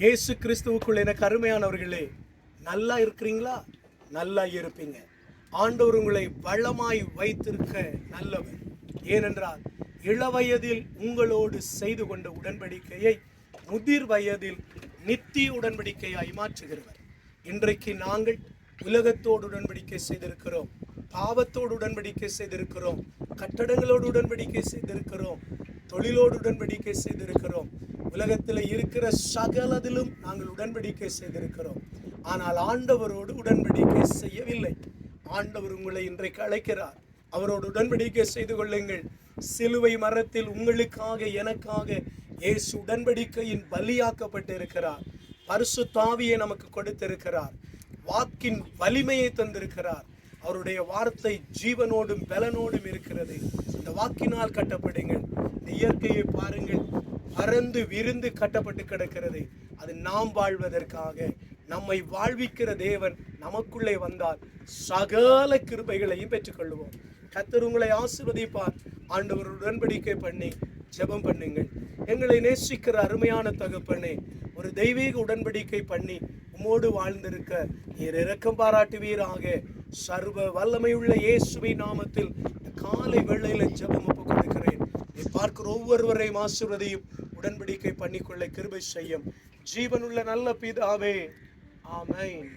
இயேசு கிறிஸ்துவுக்குள் எனக்கு அருமையானவர்களே, நல்லா இருக்கிறீங்களா? நல்லா இருப்பீங்க. ஆண்டவர் உங்களை வளமாய் வைத்திருக்க நல்லவர். ஏனென்றால் இளவயதில் உங்களோடு செய்து கொண்ட உடன்படிக்கையை முதிர் வயதில் நித்திய உடன்படிக்கையாய் மாற்றுகிறவர். இன்றைக்கு நாங்கள் உலகத்தோடு உடன்படிக்கை செய்திருக்கிறோம், பாவத்தோடு உடன்படிக்கை செய்திருக்கிறோம், கட்டடங்களோடு உடன்படிக்கை செய்திருக்கிறோம், தொழிலோடு உடன்படிக்கை செய்திருக்கிறோம், உலகத்தில் இருக்கிற சகலதிலும் நாங்கள் உடன்படிக்கை செய்திருக்கிறோம். ஆனால் ஆண்டவரோடு உடன்படிக்கை செய்யவில்லை. ஆண்டவர் உங்களை இன்றைக்கு அழைக்கிறார். அவரோடு உடன்படிக்கை செய்து கொள்ளுங்கள். சிலுவை மரத்தில் உங்களுக்காக எனக்காக இயேசு உடன்படிக்கையின் பலியாக்கப்பட்டு இருக்கிறார். பரிசுத்த ஆவியை நமக்கு கொடுத்திருக்கிறார். வாக்கின் வலிமையை தந்திருக்கிறார். அவருடைய வார்த்தை ஜீவனோடும் பலனோடும் இருக்கிறது. இந்த வாக்கினால் கட்டப்படுங்கள். இந்த இயற்கையை பாருங்கள், பறந்து விரிந்து கட்டப்பட்டு கிடக்கிறது. அது நாம் வாழ்வதற்காக. நம்மை வாழ்விக்கிற தேவன் நமக்குள்ளே வந்தால் சகல கிருபைகளையும் பெற்றுக்கொள்வோம். கர்த்தர் உங்களை ஆசீர்வதிப்பார். ஆண்டவர் உடன்படிக்கை பண்ணி ஜெபம் பண்ணுங்கள். எங்களை நேசிக்கிற அருமையான தகப்பனே, ஒரு தெய்வீக உடன்படிக்கை பண்ணி உம்மோடு வாழ்ந்திருக்க நீர் இரக்கம் பாராட்டுவீராக. சர்வ வல்லமையுள்ள இயேசுவின் நாமத்தில் காலை வேளையில ஜெபம் ஒப்புக் கொடுக்கிறேன். நீ பார்க்கிற ஒவ்வொருவரையும் ஆசீர்வதியும், உடன்படிக்கை பண்ணிக்கொள்ள கிருபை செய்யும். ஜீவனுள்ள நல்ல பிதாவே, ஆமென்.